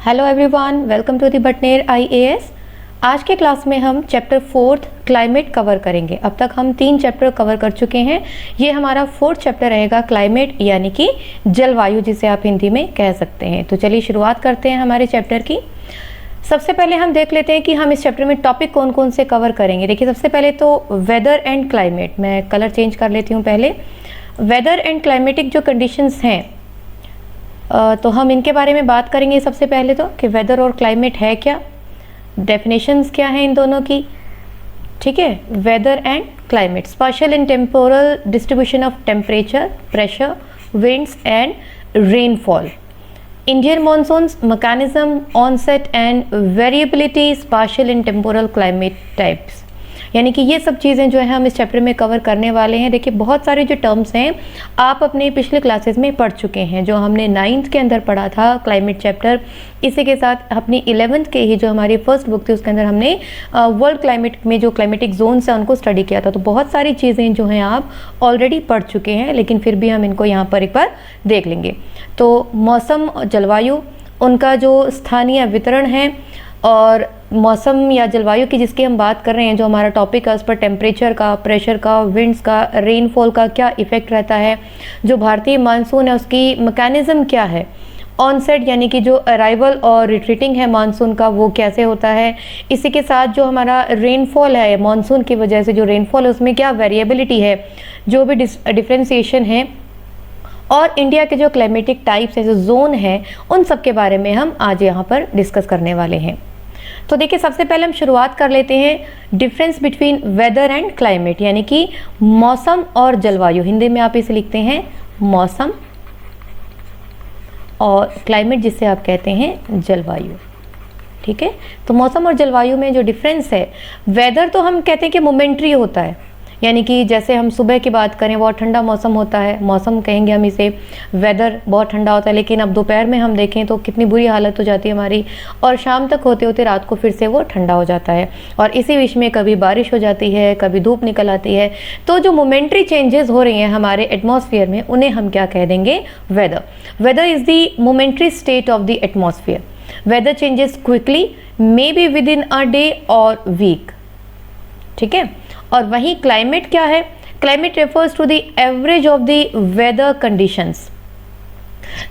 Hello everyone, welcome to the बटनेर IAS. आज के क्लास में हम चैप्टर 4 क्लाइमेट कवर करेंगे। अब तक हम 3 चैप्टर कवर कर चुके हैं। ये हमारा 4th चैप्टर रहेगा क्लाइमेट यानी कि जलवायु, जिसे आप हिंदी में कह सकते हैं। तो चलिए शुरुआत करते हैं हमारे चैप्टर की। सबसे पहले हम देख लेते हैं कि हम इस चैप्टर में टॉपिक कौन कौन से कवर करेंगे। देखिए, सबसे पहले तो वेदर एंड क्लाइमेट। मैं कलर चेंज कर लेती हूँ पहले। वेदर एंड क्लाइमेटिक जो कंडीशंस हैं तो हम इनके बारे में बात करेंगे। सबसे पहले तो कि वेदर और क्लाइमेट है क्या, डेफिनेशंस क्या हैं इन दोनों की। ठीक है, weather and climate, spatial and temporal distribution of temperature, pressure, winds and rainfall, Indian monsoons, mechanism, onset and variability, spatial and temporal climate types. यानी कि ये सब चीज़ें जो है हम इस चैप्टर में कवर करने वाले हैं। देखिए, बहुत सारे जो टर्म्स हैं आप अपने पिछले क्लासेस में पढ़ चुके हैं। जो हमने 9th के अंदर पढ़ा था क्लाइमेट चैप्टर, इसी के साथ अपनी 11th के ही जो हमारी फर्स्ट बुक थी उसके अंदर हमने वर्ल्ड क्लाइमेट में जो क्लाइमेटिक जोन्स हैं उनको स्टडी किया था। तो बहुत सारी चीज़ें जो हैं आप ऑलरेडी पढ़ चुके हैं, लेकिन फिर भी हम इनको यहाँ पर एक बार देख लेंगे। तो मौसम, जलवायु, उनका जो स्थानीय वितरण है, और मौसम या जलवायु की जिसकी हम बात कर रहे हैं, जो हमारा टॉपिक है उस पर टेम्परेचर का, प्रेशर का, विंड्स का, रेनफॉल का क्या इफेक्ट रहता है, जो भारतीय मानसून है उसकी मैकेनिज्म क्या है, ऑनसेट यानी कि जो अराइवल और रिट्रीटिंग है मानसून का वो कैसे होता है, इसी के साथ जो हमारा रेनफॉल है, मानसून की वजह से जो रेनफॉल है उसमें क्या वेरिएबिलिटी है, जो भी डिफ्रेंसिएशन है, और इंडिया के जो क्लाइमेटिक टाइप्स है, जो जोन है, उन सब के बारे में हम आज यहाँ पर डिस्कस करने वाले हैं। तो देखिए, सबसे पहले हम शुरुआत कर लेते हैं difference between weather and climate, यानी कि मौसम और जलवायु। हिंदी में आप इसे लिखते हैं मौसम, और क्लाइमेट जिसे आप कहते हैं जलवायु। ठीक है, तो मौसम और जलवायु में जो डिफरेंस है, वेदर तो हम कहते हैं कि मोमेंट्री होता है, यानी कि जैसे हम सुबह की बात करें बहुत ठंडा मौसम होता है, मौसम कहेंगे हम इसे, वेदर बहुत ठंडा होता है। लेकिन अब दोपहर में हम देखें तो कितनी बुरी हालत हो जाती है हमारी, और शाम तक होते होते रात को फिर से वो ठंडा हो जाता है, और इसी बीच में कभी बारिश हो जाती है, कभी धूप निकल आती है। तो जो मोमेंट्री चेंजेस हो रही हैं हमारे एटमॉस्फेयर में, उन्हें हम क्या कह देंगे, weather. Weather is the momentary state of the atmosphere. Weather changes quickly, may be within a day और वीक। ठीक है, और वहीं क्लाइमेट क्या है, climate refers to the average of the weather conditions.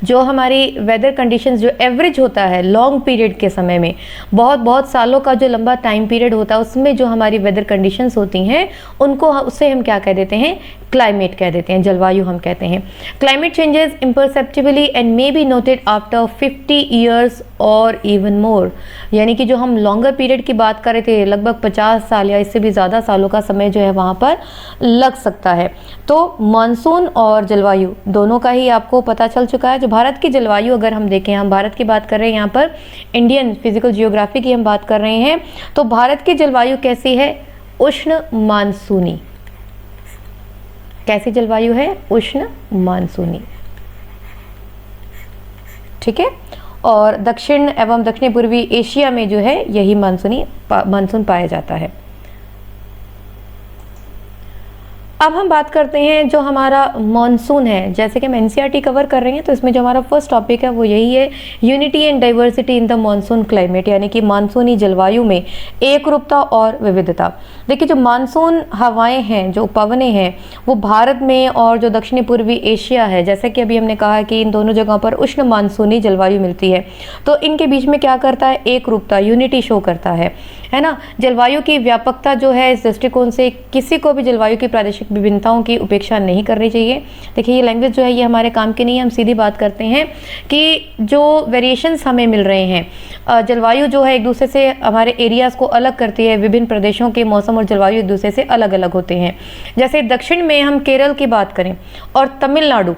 जो हमारी वेदर कंडीशंस जो एवरेज होता है लॉन्ग पीरियड के समय में, बहुत सालों का जो लंबा टाइम पीरियड होता है, उसमें जो हमारी वेदर कंडीशंस होती हैं उनको उससे हम क्या कह देते हैं, क्लाइमेट कह देते हैं, जलवायु हम कहते हैं। Climate changes imperceptibly and may be noted after 50 years और इवन मोर। यानी कि जो हम लॉन्गर पीरियड की बात कर रहे थे, लगभग 50 साल या इससे भी ज़्यादा सालों का समय जो है वहाँ पर लग सकता है। तो मानसून और जलवायु दोनों का ही आपको पता चल चुका है। जो भारत की जलवायु अगर हम देखें, हम भारत की बात कर रहे हैं, यहाँ पर इंडियन फिजिकल जियोग्राफी की हम बात कर रहे हैं, तो भारत की जलवायु कैसी है, उष्ण मानसूनी। कैसी जलवायु है, उष्ण मानसूनी। ठीक है, और दक्षिण एवं दक्षिण पूर्वी एशिया में जो है यही मानसून पाया जाता है। अब हम बात करते हैं जो हमारा मानसून है। जैसे कि हम एनसीईआरटी कवर कर रहे हैं, तो इसमें जो हमारा फर्स्ट टॉपिक है वो यही है, unity and diversity in the monsoon climate, यानी कि मानसूनी जलवायु में एकरूपता और विविधता। देखिए, जो मानसून हवाएं हैं, जो पवनें हैं, वो भारत में और जो दक्षिणी पूर्वी एशिया है, जैसे कि अभी हमने कहा कि इन दोनों जगहों पर उष्ण मानसूनी जलवायु मिलती है। तो इनके बीच में क्या करता है, एकरूपता, यूनिटी शो करता है ना। जलवायु की व्यापकता जो है, इस दृष्टिकोण से किसी को भी जलवायु की प्रादेशिक विभिन्नताओं की उपेक्षा नहीं करनी चाहिए। देखिए, ये लैंग्वेज जो है ये हमारे काम की नहीं है, हम सीधी बात करते हैं कि जो वेरिएशंस हमें मिल रहे हैं, जलवायु जो है एक दूसरे से हमारे एरियाज़ को अलग करती है। विभिन्न प्रदेशों के मौसम और जलवायु एक दूसरे से अलग अलग होते हैं। जैसे दक्षिण में हम केरल की बात करें और तमिलनाडु,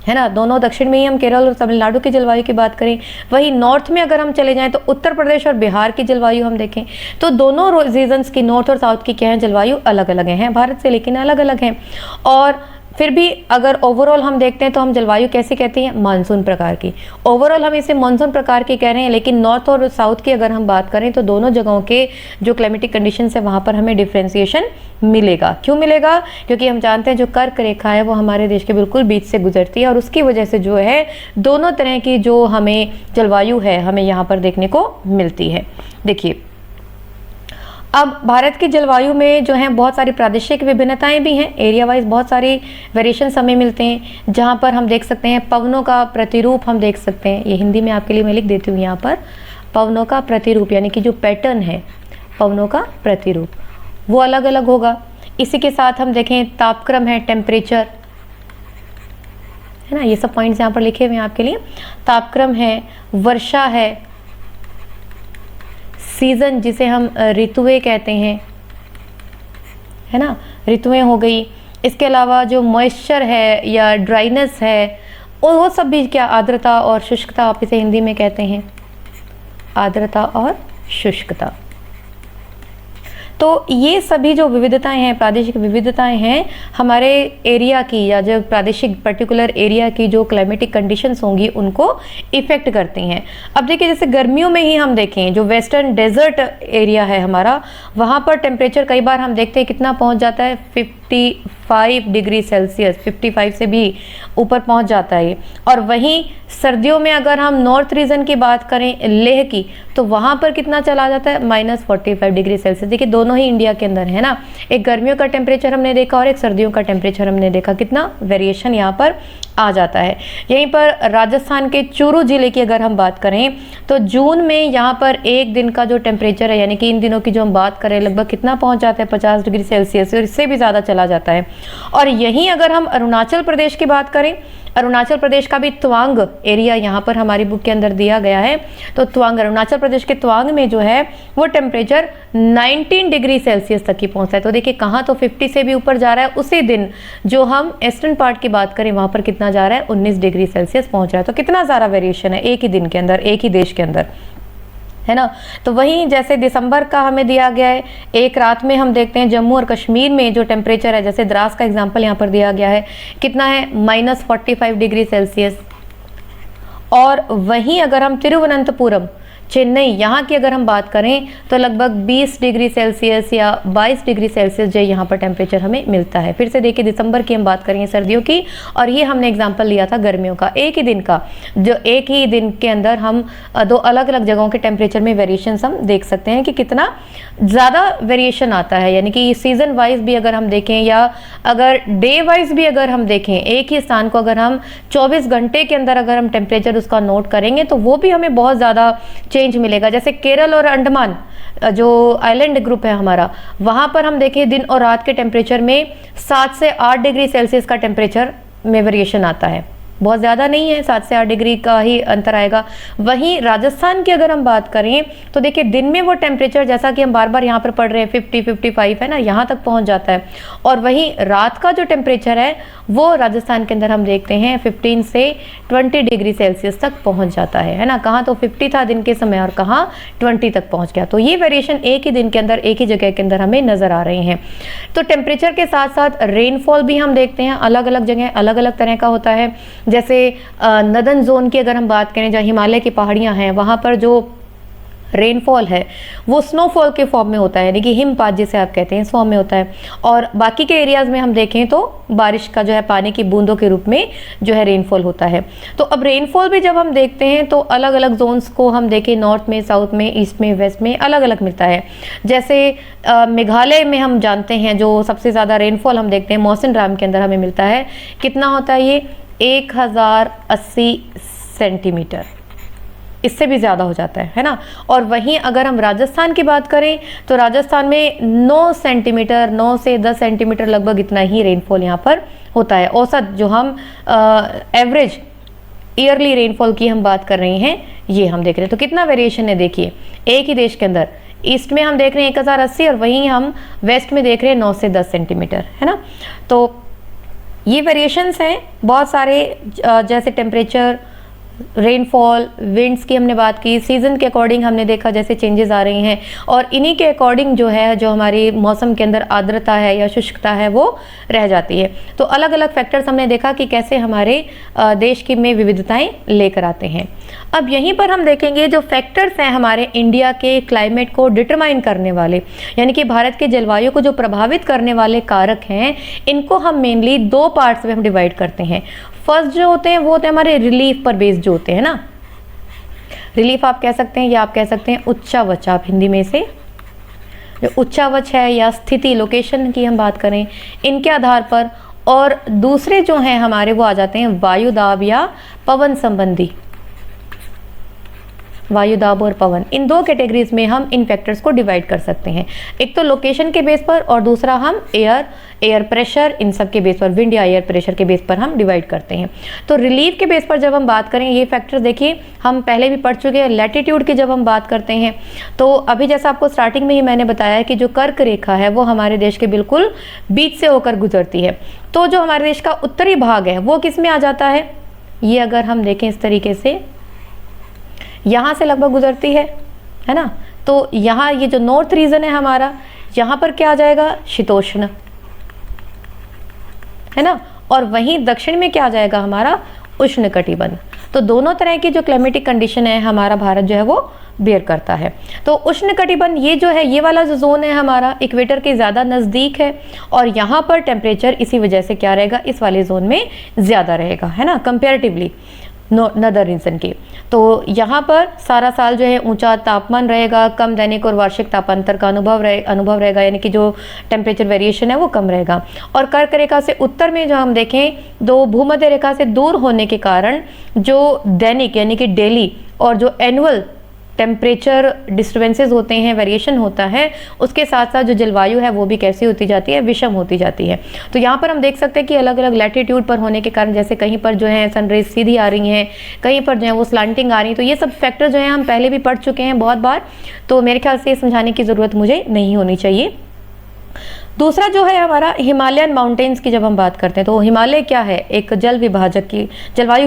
है ना, दोनों दक्षिण में ही हम केरल और तमिलनाडु की जलवायु की बात करें। वहीं नॉर्थ में अगर हम चले जाएं तो उत्तर प्रदेश और बिहार की जलवायु हम देखें, तो दोनों रीजन्स की, नॉर्थ और साउथ की क्या है, जलवायु अलग अलग हैं भारत से, लेकिन अलग अलग हैं। और फिर भी अगर ओवरऑल हम देखते हैं तो हम जलवायु कैसी कहते हैं, मानसून प्रकार की। ओवरऑल हम इसे मानसून प्रकार की कह रहे हैं, लेकिन नॉर्थ और साउथ की अगर हम बात करें तो दोनों जगहों के जो क्लाइमेटिक कंडीशंस है वहाँ पर हमें डिफ्रेंसिएशन मिलेगा। क्यों मिलेगा? क्योंकि हम जानते हैं जो कर्क रेखा है वो हमारे देश के बिल्कुल बीच से गुजरती है और उसकी वजह से जो है दोनों तरह की जो हमें जलवायु है हमें यहाँ पर देखने को मिलती है। देखिए, अब भारत की जलवायु में जो है बहुत सारी प्रादेशिक विभिन्नताएं भी हैं, एरिया वाइज बहुत सारी वेरिएशंस हमें मिलते हैं, जहां पर हम देख सकते हैं पवनों का प्रतिरूप हम देख सकते हैं। ये हिंदी में आपके लिए मैं लिख देती हूँ यहाँ पर, पवनों का प्रतिरूप यानी कि जो पैटर्न है पवनों का प्रतिरूप वो अलग अलग होगा। इसी के साथ हम देखें तापक्रम है, टेम्परेचर है ना, ये सब पॉइंट्स यहाँ पर लिखे हुए हैं आपके लिए। तापक्रम है, वर्षा है, सीजन जिसे हम ऋतुएं कहते हैं, है ना, ऋतुएं हो गई। इसके अलावा जो मॉइस्चर है या ड्राइनेस है और वो सब भी क्या, आर्द्रता और शुष्कता आप इसे हिंदी में कहते हैं, आर्द्रता और शुष्कता। तो ये सभी जो विविधताएं हैं, प्रादेशिक विविधताएं हैं, हमारे एरिया की या जो प्रादेशिक पर्टिकुलर एरिया की जो क्लाइमेटिक कंडीशंस होंगी उनको इफेक्ट करती हैं। अब देखिए, जैसे गर्मियों में ही हम देखें जो वेस्टर्न डेजर्ट एरिया है हमारा, वहाँ पर टेम्परेचर कई बार हम देखते हैं कितना पहुँच जाता है, 55 डिग्री सेल्सियस, 55 से भी ऊपर पहुँच जाता है। और वहीं सर्दियों में अगर हम नॉर्थ रीजन की बात करें, लेह की, तो वहाँ पर कितना चला जाता है, -45 डिग्री सेल्सियस। देखिए दोनों ही इंडिया के अंदर है ना, एक गर्मियों का टेम्परेचर हमने देखा और एक सर्दियों का टेम्परेचर हमने देखा, कितना वेरिएशन यहाँ पर आ जाता है। यहीं पर राजस्थान के चूरू जिले की अगर हम बात करें तो जून में यहाँ पर एक दिन का जो टेम्परेचर है, यानी कि इन दिनों की जो हम बात करें, लगभग कितना पहुँच जाता है, 50 डिग्री सेल्सियस, और इससे भी ज़्यादा चला जाता है। और यहीं अगर हम अरुणाचल प्रदेश की बात करें, अरुणाचल प्रदेश का भी तवांग एरिया यहाँ पर हमारी बुक के अंदर दिया गया है, तो तवांग, अरुणाचल प्रदेश के तवांग में जो है वो टेम्परेचर 19 डिग्री सेल्सियस तक ही पहुँचता है। तो देखिए कहाँ तो 50 से भी ऊपर जा रहा है, उसी दिन जो हम ईस्टर्न पार्ट की बात करें वहाँ पर कितना जा रहा है, 19 डिग्री सेल्सियस पहुँच रहा है। तो कितना सारा वेरिएशन है एक ही दिन के अंदर, एक ही देश के अंदर, है ना। तो वहीं जैसे दिसंबर का हमें दिया गया है, एक रात में हम देखते हैं जम्मू और कश्मीर में जो टेम्परेचर है, जैसे द्रास का एग्जांपल यहाँ पर दिया गया है, कितना है, -45 डिग्री सेल्सियस। और वहीं अगर हम तिरुवनंतपुरम, चेन्नई, यहाँ की अगर हम बात करें तो लगभग 20 डिग्री सेल्सियस या 22 डिग्री सेल्सियस जो यहाँ पर टेम्परेचर हमें मिलता है। फिर से देखिए, दिसंबर की हम बात करेंगे, सर्दियों की, और ये हमने एग्जांपल लिया था गर्मियों का, एक ही दिन का, जो एक ही दिन के अंदर हम दो अलग अलग जगहों के टेम्परेचर में वेरिएशन हम देख सकते हैं कि कितना ज़्यादा वेरिएशन आता है। यानी कि सीजन वाइज भी अगर हम देखें या अगर डे वाइज भी अगर हम देखें, एक ही स्थान को अगर हम 24 घंटे के अंदर अगर हम टेम्परेचर उसका नोट करेंगे तो वो भी हमें बहुत ज़्यादा चेंज मिलेगा। जैसे केरल और अंडमान जो आइलैंड ग्रुप है हमारा, वहां पर हम देखें दिन और रात के टेम्परेचर में 7 से 8 डिग्री सेल्सियस का टेम्परेचर में वेरिएशन आता है, बहुत ज़्यादा नहीं है, 7 से 8 डिग्री का ही अंतर आएगा। वहीं राजस्थान की अगर हम बात करें तो देखिए दिन में वो टेम्परेचर, जैसा कि हम बार बार यहाँ पर पढ़ रहे हैं, 50-55 है ना, यहाँ तक पहुँच जाता है। और वहीं रात का जो टेम्परेचर है वो राजस्थान के अंदर हम देखते हैं 15 से 20 डिग्री सेल्सियस तक पहुँच जाता है ना। कहाँ तो 50 था दिन के समय और कहाँ 20 तक पहुँच गया। तो ये वेरिएशन एक ही दिन के अंदर, एक ही जगह के अंदर हमें नज़र आ रहे हैं। तो टेम्परेचर के साथ साथ रेनफॉल भी हम देखते हैं, अलग अलग जगह अलग अलग तरह का होता है। जैसे नदर्न जोन की अगर हम बात करें, जहाँ हिमालय की पहाड़ियाँ हैं, वहाँ पर जो रेनफॉल है वो स्नोफॉल के फॉर्म में होता है, यानी कि हिमपात जिसे आप कहते हैं, इस फॉर्म में होता है। और बाकी के एरियाज में हम देखें तो बारिश का जो है पानी की बूंदों के रूप में जो है रेनफॉल होता है। तो अब रेनफॉल भी जब हम देखते हैं तो अलग अलग जोन्स को हम देखें, नॉर्थ में, साउथ में, ईस्ट में, वेस्ट में अलग अलग मिलता है। जैसे मेघालय में हम जानते हैं जो सबसे ज़्यादा रेनफॉल हम देखते हैं मौसिन राम के अंदर हमें मिलता है, कितना होता है ये, 1080 सेंटीमीटर, इससे भी ज़्यादा हो जाता है ना। और वहीं अगर हम राजस्थान की बात करें तो राजस्थान में 9 सेंटीमीटर, 9 से 10 सेंटीमीटर लगभग इतना ही रेनफॉल यहाँ पर होता है। औसत जो हम एवरेज ईयरली रेनफॉल की हम बात कर रहे हैं, ये हम देख रहे हैं। तो कितना वेरिएशन है देखिए एक ही देश के अंदर। ईस्ट में हम देख रहे हैं 1080 और वहीं हम वेस्ट में देख रहे हैं 9 से 10 सेंटीमीटर, है ना। तो ये वेरिएशंस हैं बहुत सारे, जैसे टेम्परेचर, रेनफॉल, विंड्स की हमने बात की, सीज़न के अकॉर्डिंग हमने देखा जैसे चेंजेस आ रही हैं, और इन्हीं के अकॉर्डिंग जो है जो हमारी मौसम के अंदर आर्द्रता है या शुष्कता है वो रह जाती है। तो अलग अलग फैक्टर्स हमने देखा कि कैसे हमारे देश की में विविधताएं लेकर आते हैं। अब यहीं पर हम देखेंगे जो फैक्टर्स हैं हमारे इंडिया के क्लाइमेट को डिटरमाइन करने वाले, यानी कि भारत के जलवायु को जो प्रभावित करने वाले कारक हैं, इनको हम मेनली दो पार्ट्स में हम डिवाइड करते हैं। फर्स्ट जो होते हैं वो होते हैं हमारे रिलीफ पर बेस्ड जो होते हैं ना, रिलीफ आप कह सकते हैं या आप कह सकते हैं उच्चावच, आप हिंदी में से जो उच्चावच है या स्थिति लोकेशन की हम बात करें इनके आधार पर, और दूसरे जो हैं हमारे वो आ जाते हैं वायु दाब या पवन संबंधी, वायु दाब और पवन, इन दो कैटेगरीज में हम इन फैक्टर्स को डिवाइड कर सकते हैं। एक तो लोकेशन के बेस पर और दूसरा हम एयर प्रेशर, इन सब के बेस पर, विंड या एयर प्रेशर के बेस पर हम डिवाइड करते हैं। तो रिलीफ के बेस पर जब हम बात करें ये फैक्टर देखिए हम पहले भी पढ़ चुके हैं। लैटिट्यूड की जब हम बात करते हैं तो अभी जैसा आपको स्टार्टिंग में ही मैंने बताया कि जो कर्क रेखा है वो हमारे देश के बिल्कुल बीच से होकर गुजरती है। तो जो हमारे देश का उत्तरी भाग है वो किस में आ जाता है, ये अगर हम देखें इस तरीके से यहाँ से लगभग गुजरती है ना। तो यहाँ ये जो नॉर्थ रीजन है हमारा, यहाँ पर क्या आ जाएगा, शीतोष्ण, है ना, और वहीं दक्षिण में क्या आ जाएगा हमारा, उष्ण कटिबंध। तो दोनों तरह की जो क्लाइमेटिक कंडीशन है हमारा भारत जो है वो बेयर करता है। तो उष्ण कटिबंध ये जो है, ये वाला जो जोन है हमारा इक्वेटर के ज़्यादा नज़दीक है, और यहाँ पर टेम्परेचर इसी वजह से क्या रहेगा, इस वाले जोन में ज़्यादा रहेगा, है ना, कंपेरेटिवली नदर रीजन के। तो यहाँ पर सारा साल जो है ऊंचा तापमान रहेगा, कम दैनिक और वार्षिक तापांतर का अनुभव रहेगा, यानी कि जो टेम्परेचर वेरिएशन है वो कम रहेगा। और कर्क रेखा से उत्तर में जो हम देखें, दो भूमध्य रेखा से दूर होने के कारण जो दैनिक यानी कि डेली और जो एनुअल टेम्परेचर डिस्टर्बेंसेस होते हैं, वेरिएशन होता है, उसके साथ साथ जो जलवायु है वो भी कैसी होती जाती है, विषम होती जाती है। तो यहाँ पर हम देख सकते हैं कि अलग अलग लैटिट्यूड पर होने के कारण जैसे कहीं पर जो है सनरेज सीधी आ रही हैं, कहीं पर जो है वो स्लांटिंग आ रही है। तो ये सब फैक्टर जो है हम पहले भी पढ़ चुके हैं बहुत बार, तो मेरे ख्याल से ये समझाने की ज़रूरत मुझे नहीं होनी चाहिए। दूसरा जो है हमारा हिमालयन माउंटेन्स की जब हम बात करते हैं तो हिमालय क्या है, एक जलवायु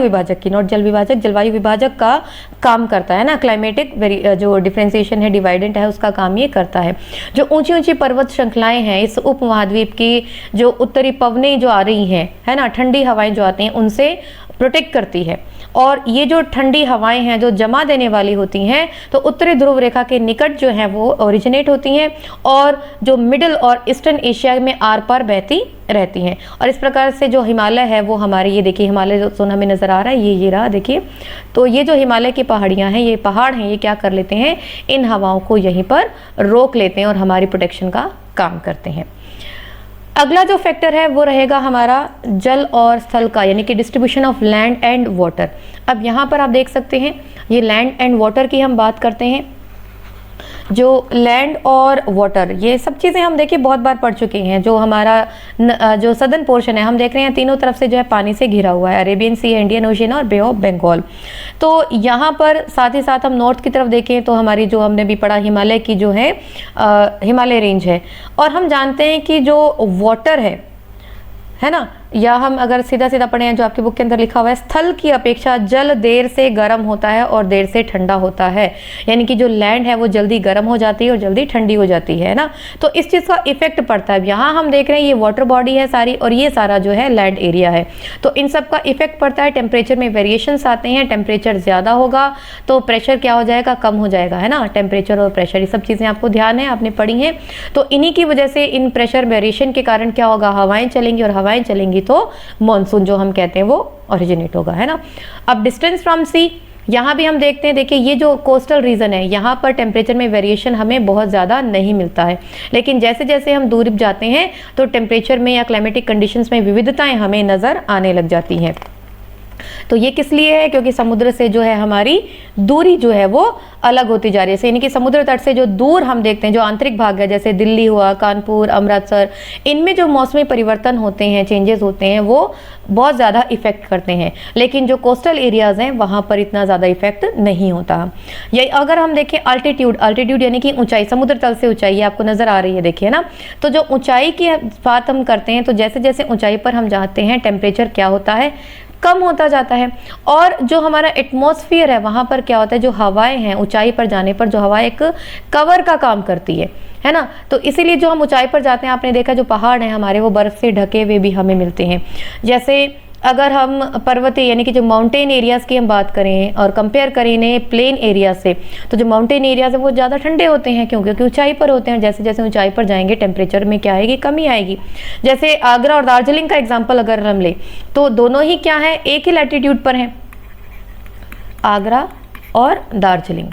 विभाजक की, नॉट जल विभाजक, जलवायु विभाजक का काम करता है ना। क्लाइमेटिक जो डिफ्रेंसिएशन है, डिवाइडेंट है, उसका काम ये करता है। जो ऊंची ऊंची पर्वत श्रृंखलाएं हैं इस उप महाद्वीप की, जो उत्तरी पवनें जो आ रही हैं, है ना, ठंडी हवाएं जो आती हैं उनसे प्रोटेक्ट करती है। और ये जो ठंडी हवाएं हैं जो जमा देने वाली होती हैं तो उत्तरी ध्रुव रेखा के निकट जो है वो ओरिजिनेट होती हैं, और जो मिडिल और ईस्टर्न एशिया में आर पार बहती रहती हैं। और इस प्रकार से जो हिमालय है वो हमारे, ये देखिए हिमालय जो जोन हमें नज़र आ रहा है, ये रहा देखिए। तो ये जो हिमालय की पहाड़ियाँ हैं, ये पहाड़ हैं, ये क्या कर लेते हैं, इन हवाओं को यहीं पर रोक लेते हैं और हमारी प्रोटेक्शन का काम करते हैं। अगला जो फैक्टर है वो रहेगा हमारा जल और स्थल का, यानी कि distribution of land and water. अब यहाँ पर आप देख सकते हैं ये लैंड एंड वाटर की हम बात करते हैं। जो लैंड और वाटर, ये सब चीज़ें हम देखिए बहुत बार पढ़ चुके हैं। जो हमारा जो सदर्न पोर्शन है हम देख रहे हैं तीनों तरफ से जो है पानी से घिरा हुआ है, अरेबियन सी, इंडियन ओशियन और बे ऑफ बंगाल। तो यहाँ पर साथ ही साथ हम नॉर्थ की तरफ देखें तो हमारी जो हमने भी पढ़ा हिमालय की जो है हिमालय रेंज है, और हम जानते हैं कि जो वाटर है ना, या हम अगर सीधा सीधा पढ़े हैं जो आपकी बुक के अंदर लिखा हुआ है, स्थल की अपेक्षा जल देर से गर्म होता है और देर से ठंडा होता है। यानी कि जो लैंड है वो जल्दी गर्म हो जाती है और जल्दी ठंडी हो जाती है ना। तो इस चीज़ का इफेक्ट पड़ता है। यहाँ हम देख रहे हैं ये वाटर बॉडी है सारी, और ये सारा जो है लैंड एरिया है। तो इन सब का इफेक्ट पड़ता है, टेम्परेचर में वेरिएशंस आते हैं। टेम्परेचर ज़्यादा होगा तो प्रेशर क्या हो जाएगा, कम हो जाएगा, है ना। टेम्परेचर और प्रेशर ये सब चीज़ें आपको ध्यान है, आपने पढ़ी हैं। तो इन्हीं की वजह से इन प्रेशर वेरिएशन के कारण क्या होगा, हवाएं चलेंगी, और हवाएं चलेंगी तो मॉनसून जो हम कहते हैं वो ओरिजिनेट होगा, है ना। अब डिस्टेंस फ्रॉम सी, यहाँ भी हम देखते हैं, देखिए ये जो कोस्टल रीजन है यहाँ पर टेम्परेचर में वेरिएशन हमें बहुत ज़्यादा नहीं मिलता है, लेकिन जैसे जैसे हम दूर जाते हैं तो टेम्परेचर में या क्लाइमेटिक कंडीशंस में विविधताएं हमें नज़र आने लग जाती हैं। तो ये किस लिए है, क्योंकि समुद्र से जो है हमारी दूरी जो है वो अलग होती जा रही है। यानी कि समुद्र तट से जो दूर हम देखते हैं, जो आंतरिक भाग है जैसे दिल्ली हुआ, कानपुर, अमृतसर, इनमें जो मौसमी परिवर्तन होते हैं, चेंजेस होते हैं, वो बहुत ज़्यादा इफेक्ट करते हैं। लेकिन जो कोस्टल एरियाज़ हैं वहाँ पर इतना ज़्यादा इफेक्ट नहीं होता। यही अगर हम देखें अल्टीट्यूड यानी कि ऊंचाई, समुद्र तल से ऊंचाई आपको नज़र आ रही है, देखिए ना। तो जो ऊंचाई की बात हम करते हैं तो जैसे जैसे ऊंचाई पर हम जाते हैं टेम्परेचर क्या होता है, कम होता जाता है। और जो हमारा एटमॉस्फेयर है वहाँ पर क्या होता है, जो हवाएं हैं ऊंचाई पर जाने पर जो हवाएं एक कवर का काम करती है ना। तो इसीलिए जो हम ऊंचाई पर जाते हैं, आपने देखा जो पहाड़ हैं हमारे वो बर्फ से ढके हुए भी हमें मिलते हैं। जैसे अगर हम पर्वतीय यानी कि जो माउंटेन एरियाज़ की हम बात करें और कंपेयर करें इन्हें प्लेन एरिया से, तो जो माउंटेन एरियाज है वो ज़्यादा ठंडे होते हैं। क्यों? क्योंकि ऊंचाई पर होते हैं। जैसे जैसे ऊंचाई पर जाएंगे टेम्परेचर में क्या आएगी, कमी आएगी। जैसे आगरा और दार्जिलिंग का एग्जाम्पल अगर हम ले तो दोनों ही क्या है, एक ही लैटिट्यूड पर हैं, आगरा और दार्जिलिंग,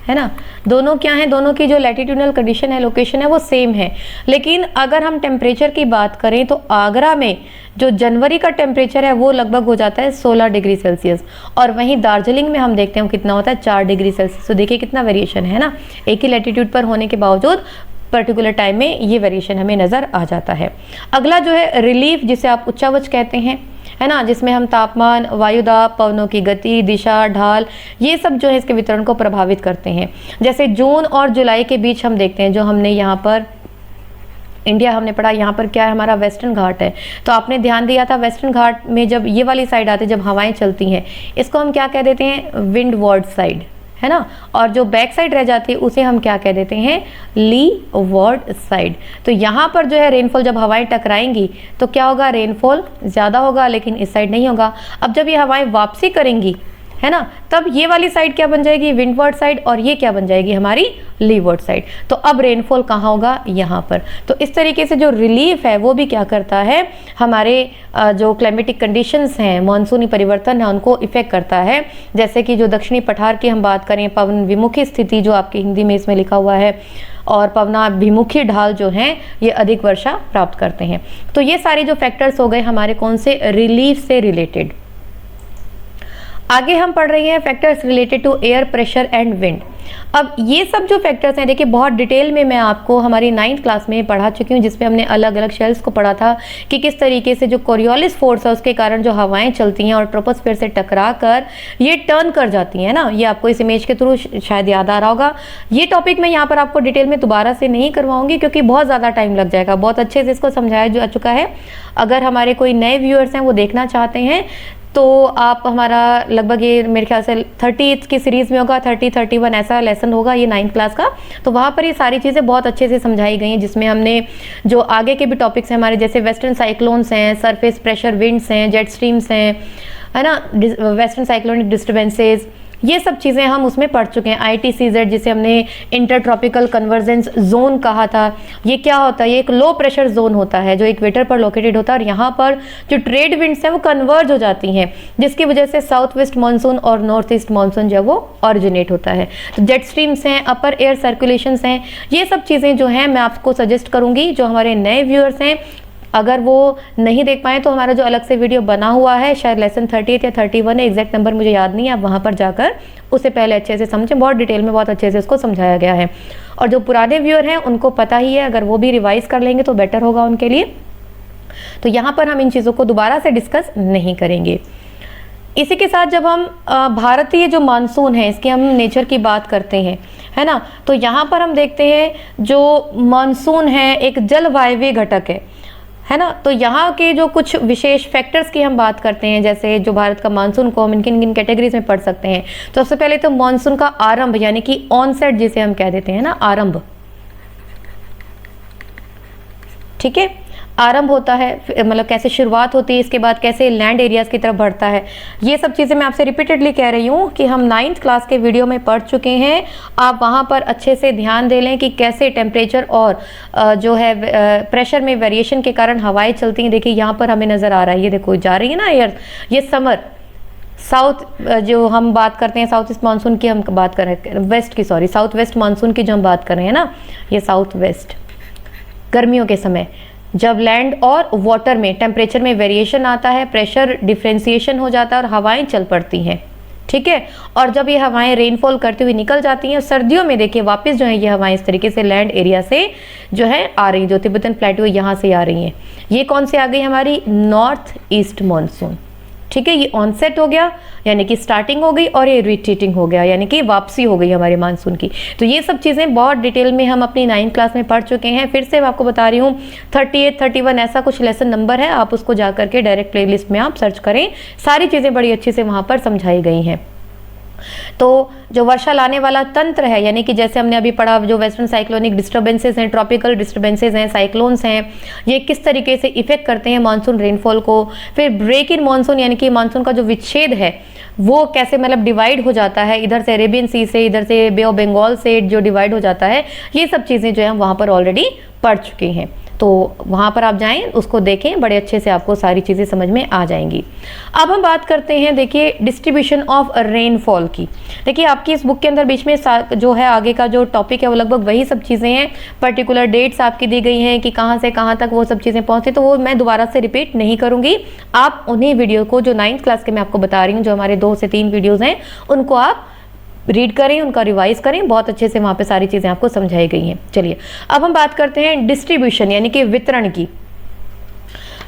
है ना। दोनों क्या है, दोनों की जो लैटिट्यूडनल कंडीशन है, लोकेशन है वो सेम है। लेकिन अगर हम टेम्परेचर की बात करें तो आगरा में जो जनवरी का टेम्परेचर है वो लगभग हो जाता है 16 डिग्री सेल्सियस, और वहीं दार्जिलिंग में हम देखते हैं कितना होता है 4 डिग्री सेल्सियस। तो देखिए कितना वेरिएशन है ना, एक ही लैटिट्यूड पर होने के बावजूद पर्टिकुलर टाइम में ये वेरिएशन हमें नज़र आ जाता है। अगला जो है रिलीफ, जिसे आप उच्चावच कहते हैं, है ना, जिसमें हम तापमान, वायुदाब, पवनों की गति, दिशा, ढाल, ये सब जो है इसके वितरण को प्रभावित करते हैं। जैसे जून और जुलाई के बीच हम देखते हैं, जो हमने यहाँ पर इंडिया हमने पढ़ा, यहाँ पर क्या है हमारा वेस्टर्न घाट है। तो आपने ध्यान दिया था वेस्टर्न घाट में जब ये वाली साइड आती है, जब हवाएं चलती हैं, इसको हम क्या कह देते हैं, विंड वर्ड साइड, है ना। और जो बैक साइड रह जाती है उसे हम क्या कह देते हैं, ली वर्ड साइड। तो यहाँ पर जो है रेनफॉल, जब हवाएं टकराएंगी तो क्या होगा, रेनफॉल ज़्यादा होगा, लेकिन इस साइड नहीं होगा। अब जब ये हवाएं वापसी करेंगी, है ना, तब ये वाली साइड क्या बन जाएगी, विंडवर्ड साइड, और ये क्या बन जाएगी, हमारी लीवर्ड साइड। तो अब रेनफॉल कहाँ होगा, यहाँ पर। तो इस तरीके से जो रिलीफ है वो भी क्या करता है, हमारे जो क्लाइमेटिक कंडीशंस हैं, मानसूनी परिवर्तन है, उनको इफेक्ट करता है। जैसे कि जो दक्षिणी पठार की हम बात करें, पवन विमुखी स्थिति जो आपकी हिंदी में इसमें लिखा हुआ है, और पवनाभिमुखी ढाल जो हैं ये अधिक वर्षा प्राप्त करते हैं। तो ये सारे जो फैक्टर्स हो गए हमारे कौन से, रिलीफ से रिलेटेड। आगे हम पढ़ रहे हैं factors related to air pressure and wind. अब ये सब जो फैक्टर्स हैं, देखिए बहुत डिटेल में मैं आपको हमारी 9th क्लास में पढ़ा चुकी हूँ, जिसमें हमने अलग अलग शेल्स को पढ़ा था कि किस तरीके से जो कोरियोलिस फोर्स है उसके कारण जो हवाएं चलती हैं और ट्रोपोस्फीयर से टकरा कर ये टर्न कर जाती हैं ना। ये आपको इस इमेज के थ्रू शायद याद आ रहा होगा। ये टॉपिक मैं यहाँ पर आपको डिटेल में दोबारा से नहीं करवाऊंगी क्योंकि बहुत ज़्यादा टाइम लग जाएगा। बहुत अच्छे से इसको समझाया जा चुका है। अगर हमारे कोई नए व्यूअर्स हैं वो देखना चाहते हैं तो आप हमारा लगभग ये मेरे ख्याल से 30th की सीरीज़ में होगा, 30, 31 ऐसा लेसन होगा ये 9th क्लास का। तो वहाँ पर ये सारी चीज़ें बहुत अच्छे से समझाई गई हैं, जिसमें हमने जो आगे के भी टॉपिक्स हैं हमारे, जैसे वेस्टर्न साइक्लोन्स हैं, सरफेस प्रेशर विंड्स हैं, जेट स्ट्रीम्स हैं, है ना, वेस्टर्न साइक्लोनिक डिस्टर्बेंसेज, ये सब चीज़ें हम उसमें पढ़ चुके हैं। ITCZ जिसे हमने इंटर ट्रॉपिकल कन्वर्जेंस जोन कहा था, ये क्या होता है, ये एक लो प्रेशर जोन होता है जो इक्वेटर पर लोकेटेड होता है, और यहाँ पर जो ट्रेड विंड्स हैं वो कन्वर्ज हो जाती हैं, जिसकी वजह से साउथ वेस्ट मानसून और नॉर्थ ईस्ट मानसून जो है वो ऑरिजिनेट होता है। तो जेट स्ट्रीम्स हैं, अपर एयर सर्कुलेशंस हैं, ये सब चीज़ें जो हैं मैं आपको सजेस्ट करूँगी। जो हमारे नए व्यूअर्स हैं अगर वो नहीं देख पाए तो हमारा जो अलग से वीडियो बना हुआ है, शायद लेसन 30 या 31 है, एग्जैक्ट नंबर मुझे याद नहीं है, आप वहाँ पर जाकर उसे पहले अच्छे से समझें। बहुत डिटेल में बहुत अच्छे से इसको समझाया गया है। और जो पुराने व्यूअर हैं उनको पता ही है, अगर वो भी रिवाइज कर लेंगे तो बेटर होगा उनके लिए। तो यहाँ पर हम इन चीज़ों को दोबारा से डिस्कस नहीं करेंगे। इसी के साथ जब हम भारतीय जो मानसून है इसकी हम नेचर की बात करते हैं, है ना, तो यहाँ पर हम देखते हैं जो मानसून है एक जलवायवीय घटक है ना। तो यहाँ के जो कुछ विशेष फैक्टर्स की हम बात करते हैं, जैसे जो भारत का मानसून को हम किन किन कैटेगरीज में पढ़ सकते हैं। तो सबसे पहले तो मानसून का आरंभ यानी कि ऑनसेट जिसे हम कह देते हैं ना, आरंभ, ठीक है, आरंभ होता है, मतलब कैसे शुरुआत होती है, इसके बाद कैसे लैंड एरियाज की तरफ बढ़ता है। ये सब चीज़ें मैं आपसे रिपीटेडली कह रही हूँ कि हम 9th क्लास के वीडियो में पढ़ चुके हैं। आप वहाँ पर अच्छे से ध्यान दे लें कि कैसे टेम्परेचर और जो है प्रेशर में वेरिएशन के कारण हवाएं चलती हैं। देखिए यहाँ पर हमें नज़र आ रहा है, ये देखो जा रही है ना एयर, ये समर साउथ जो हम बात करते हैं, साउथ ईस्ट मानसून की हम बात कर रहे हैं, वेस्ट की सॉरी साउथ वेस्ट मानसून की जो हम बात कर रहे हैं ना, ये साउथ वेस्ट गर्मियों के समय जब लैंड और वाटर में टेम्परेचर में वेरिएशन आता है, प्रेशर डिफ्रेंसिएशन हो जाता है और हवाएं चल पड़ती हैं, ठीक है। और जब ये हवाएं रेनफॉल करती हुई निकल जाती हैं, सर्दियों में देखिए वापस जो है ये हवाएं इस तरीके से लैंड एरिया से जो है आ रही, जो तिब्बतन प्लेटो यहाँ से आ रही हैं। ये कौन से आ गई हमारी, नॉर्थ ईस्ट मानसून, ठीक है, ये ऑनसेट हो गया यानी कि स्टार्टिंग हो गई, और ये रिट्रीटिंग हो गया यानी कि वापसी हो गई हमारे मानसून की। तो ये सब चीज़ें बहुत डिटेल में हम अपनी 9th क्लास में पढ़ चुके हैं। फिर से मैं आपको बता रही हूँ 38, 31 ऐसा कुछ लेसन नंबर है, आप उसको जा करके डायरेक्ट प्लेलिस्ट में आप सर्च करें, सारी चीज़ें बड़ी अच्छी से वहाँ पर समझाई गई हैं। तो जो वर्षा लाने वाला तंत्र है, यानी कि जैसे हमने अभी पढ़ा, जो वेस्टर्न साइक्लोनिक डिस्टर्बेंसेस हैं, ट्रॉपिकल डिस्टर्बेंसेस हैं, साइक्लोन्स हैं, ये किस तरीके से इफेक्ट करते हैं मानसून रेनफॉल को। फिर ब्रेक इन मानसून यानी कि मानसून का जो विच्छेद है वो कैसे मतलब डिवाइड हो जाता है, इधर से अरेबियन सी से, इधर से बे ऑफ बंगाल से जो डिवाइड हो जाता है, ये सब चीज़ें जो है हम वहाँ पर ऑलरेडी पढ़ चुके हैं। तो वहाँ पर आप जाएं, उसको देखें, बड़े अच्छे से आपको सारी चीज़ें समझ में आ जाएंगी। अब हम बात करते हैं, देखिए, डिस्ट्रीब्यूशन ऑफ रेनफॉल की। देखिए आपकी इस बुक के अंदर बीच में जो है आगे का जो टॉपिक है वो लगभग वही सब चीज़ें हैं, पर्टिकुलर डेट्स आपकी दी गई हैं कि कहाँ से कहाँ तक वो सब चीज़ें पहुँचती, तो वो मैं दोबारा से रिपीट नहीं करूँगी। आप उन्हीं वीडियो को जो 9th क्लास के मैं आपको बता रही हूँ, जो हमारे 2 से 3 वीडियोज़ हैं, उनको आप रीड करें, उनका रिवाइज करें, बहुत अच्छे से वहाँ पे सारी चीज़ें आपको समझाई गई हैं। चलिए अब हम बात करते हैं डिस्ट्रीब्यूशन यानी कि वितरण की।